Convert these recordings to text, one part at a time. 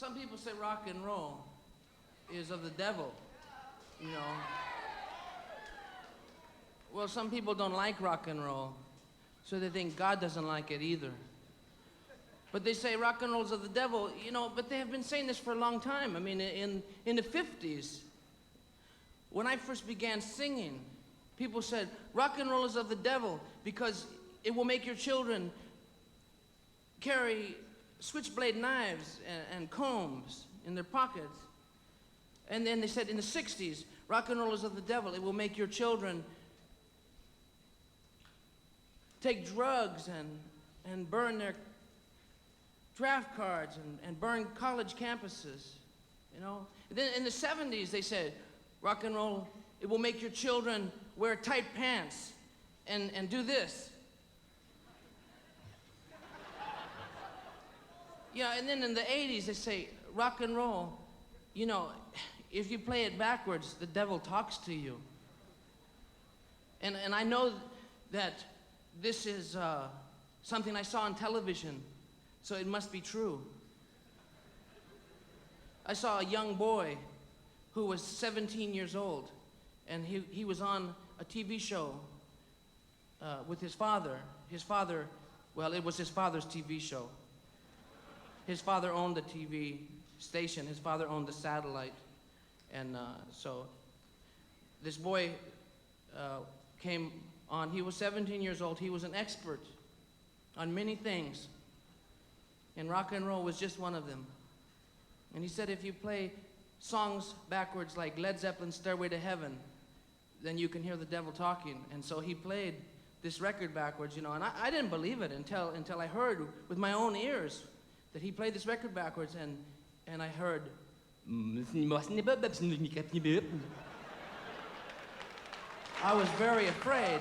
some people say rock and roll is of the devil, you know. Well, some people don't like rock and roll, so they think God doesn't like it either. But they say rock and roll is of the devil, you know, but they have been saying this for a long time. I mean, in the 50s, when I first began singing, people said, rock and roll is of the devil because it will make your children carry switchblade knives and combs in their pockets. And then they said in the 60s, rock and roll is of the devil. It will make your children take drugs and burn their draft cards and burn college campuses, you know. And then in the 70s, they said, rock and roll, it will make your children wear tight pants and do this. Yeah, and then in the 80s, they say, rock and roll, you know, if you play it backwards, the devil talks to you. And I know that this is something I saw on television, so it must be true. I saw a young boy who was 17 years old, and he was on a TV show with his father. His father, well, it was his father's TV show. His father owned the TV station. His father owned the satellite. And so this boy came on. He was 17 years old. He was an expert on many things. And rock and roll was just one of them. And he said if you play songs backwards like Led Zeppelin's Stairway to Heaven, then you can hear the devil talking. And so he played this record backwards, you know. And I didn't believe it until I heard with my own ears that he played this record backwards, and I heard. I was very afraid.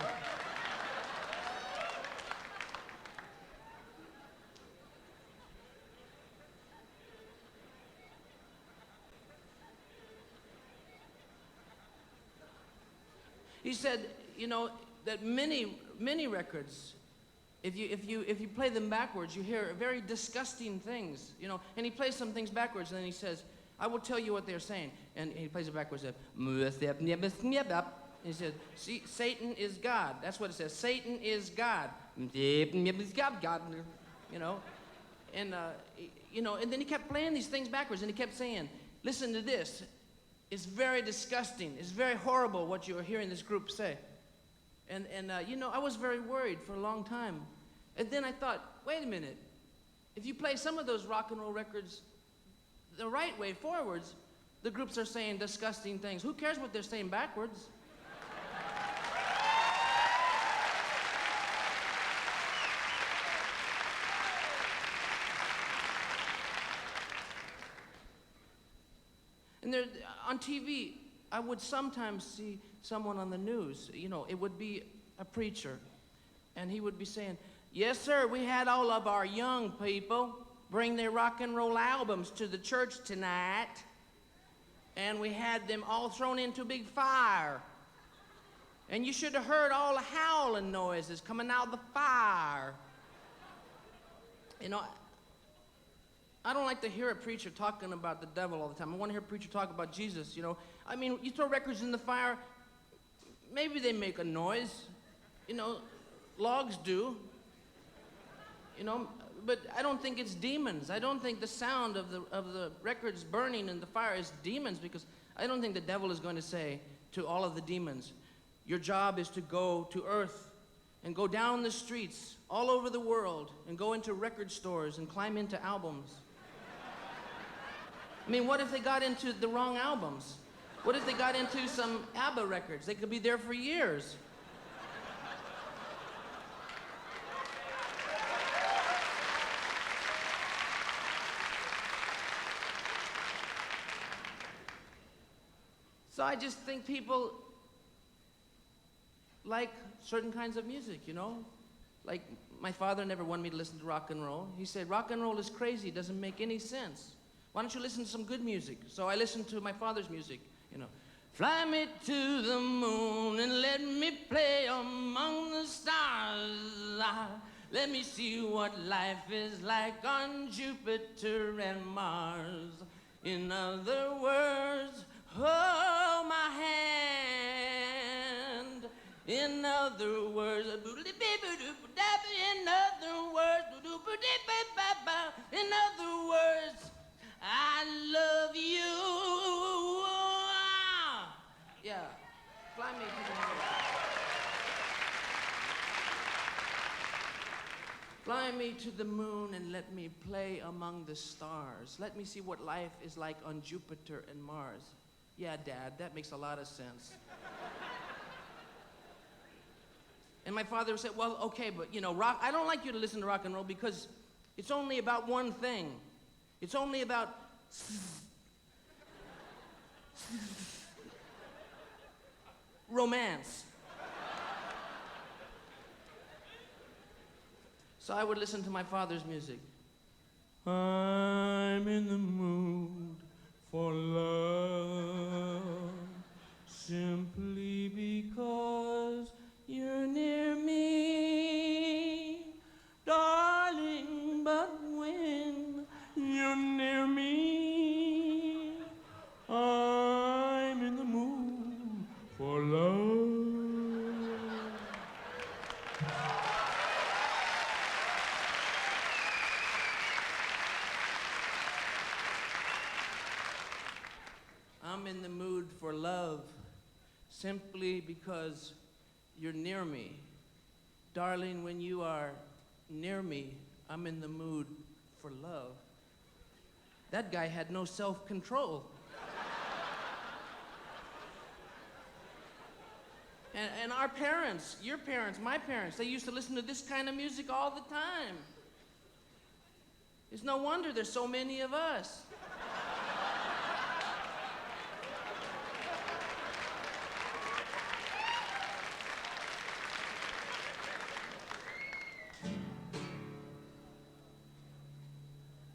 He said, you know, that many records, if you play them backwards, you hear very disgusting things, you know. And he plays some things backwards, and then he says, I will tell you what they're saying. And he plays it backwards. He said, see, Satan is God. That's what it says. Satan is God. You know. And, you know, and then he kept playing these things backwards, and he kept saying, listen to this. It's very disgusting. It's very horrible what you're hearing this group say. And you know, I was very worried for a long time. And then I thought, wait a minute. If you play some of those rock and roll records the right way forwards, the groups are saying disgusting things. Who cares what they're saying backwards? And there, on TV, I would sometimes see someone on the news, you know, it would be a preacher, and he would be saying, yes, sir, we had all of our young people bring their rock and roll albums to the church tonight, and we had them all thrown into a big fire. And you should have heard all the howling noises coming out of the fire. You know, I don't like to hear a preacher talking about the devil all the time. I want to hear a preacher talk about Jesus, you know. I mean, you throw records in the fire, maybe they make a noise. You know, logs do. You know, but I don't think it's demons. I don't think the sound of the records burning in the fire is demons, because I don't think the devil is going to say to all of the demons, your job is to go to earth and go down the streets all over the world and go into record stores and climb into albums. I mean, what if they got into the wrong albums? What if they got into some ABBA records? They could be there for years. So I just think people like certain kinds of music, you know? Like, my father never wanted me to listen to rock and roll. He said, rock and roll is crazy, it doesn't make any sense. Why don't you listen to some good music? So I listened to my father's music, you know. Fly me to the moon and let me play among the stars. Let me see what life is like on Jupiter and Mars. In other words, hold my hand. In other words, in other words, I love you. Yeah, fly me to the moon. Fly me to the moon and let me play among the stars. Let me see what life is like on Jupiter and Mars. Yeah, Dad, that makes a lot of sense. And my father said, well, okay, but, rock, I don't like you to listen to rock and roll because it's only about one thing. It's only about romance. So I would listen to my father's music. I'm in the mood for love, simply because you're near me, darling, but when you're near me, I'm in the mood for love. I'm in the mood for love simply because you're near me. Darling, when you are near me, I'm in the mood for love. That guy had no self-control. And our parents, your parents, my parents, they used to listen to this kind of music all the time. It's no wonder there's so many of us.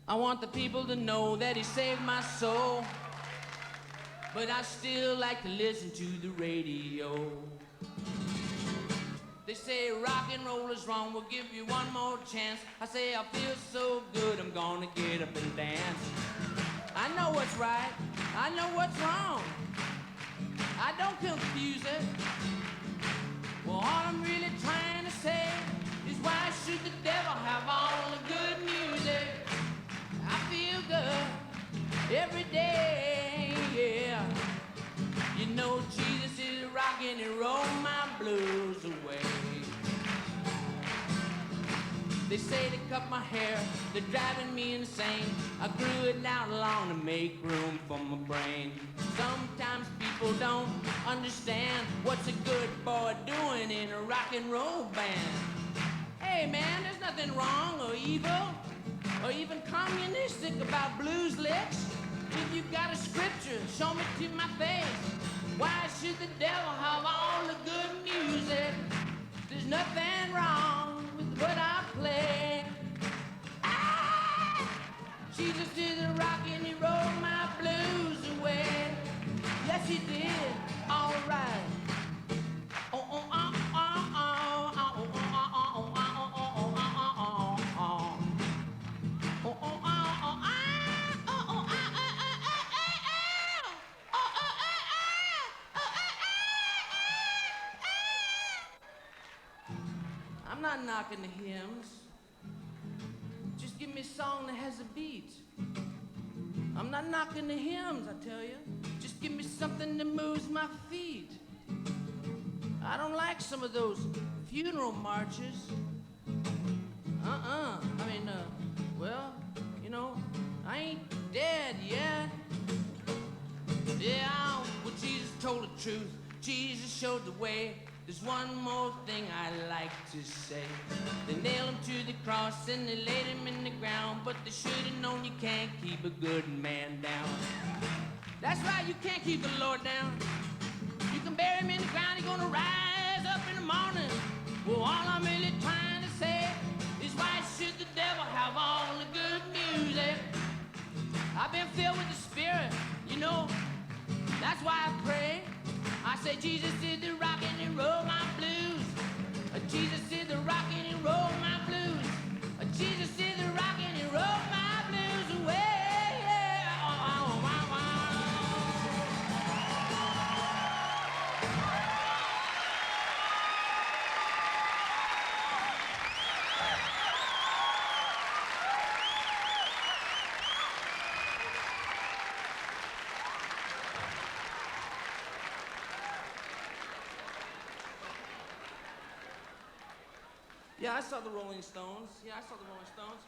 I want the people to know that he saved my soul, but I still like to listen to the radio. They say rock and roll is wrong, we'll give you one more chance. I say I feel so good, I'm gonna get up and dance. I know what's right, I know what's wrong, I don't confuse it. Well, all I'm really trying to say is why should the devil have all the good music? I feel good every day, yeah. You know Jesus is rocking and roll my blues away. They say to cut my hair, they're driving me insane. I grew it out long to make room for my brain. Sometimes people don't understand what's a good boy doing in a rock and roll band. Hey man, there's nothing wrong or evil or even communistic about blues licks. If you got a scripture, show me to my face. Why should the devil have all the good music? There's nothing wrong with what I play. Ah! Jesus did the rock and he rolled my blues away. Yes, he did. All right. I'm not knocking the hymns. Just give me a song that has a beat. I'm not knocking the hymns, I tell you. Just give me something that moves my feet. I don't like some of those funeral marches. I mean, well, I ain't dead yet. Yeah, well, Jesus told the truth. Jesus showed the way. There's one more thing I like to say. They nailed him to the cross and they laid him in the ground, but they should have known you can't keep a good man down. That's right, you can't keep the Lord down. You can bury him in the ground, he's gonna rise up in the morning. Well, all I'm really trying to say is why should the devil have all the good music? I've been filled with the Spirit, that's why I pray. I say Jesus did the rockin' and roll my blues. Jesus did the rockin' and roll my blues. Yeah, I saw the Rolling Stones. Yeah, I saw the Rolling Stones.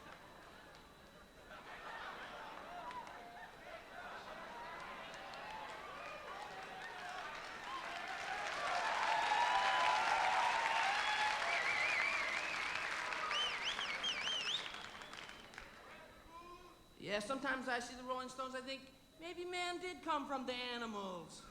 Yeah, sometimes I see the Rolling Stones, I think maybe man did come from the animals.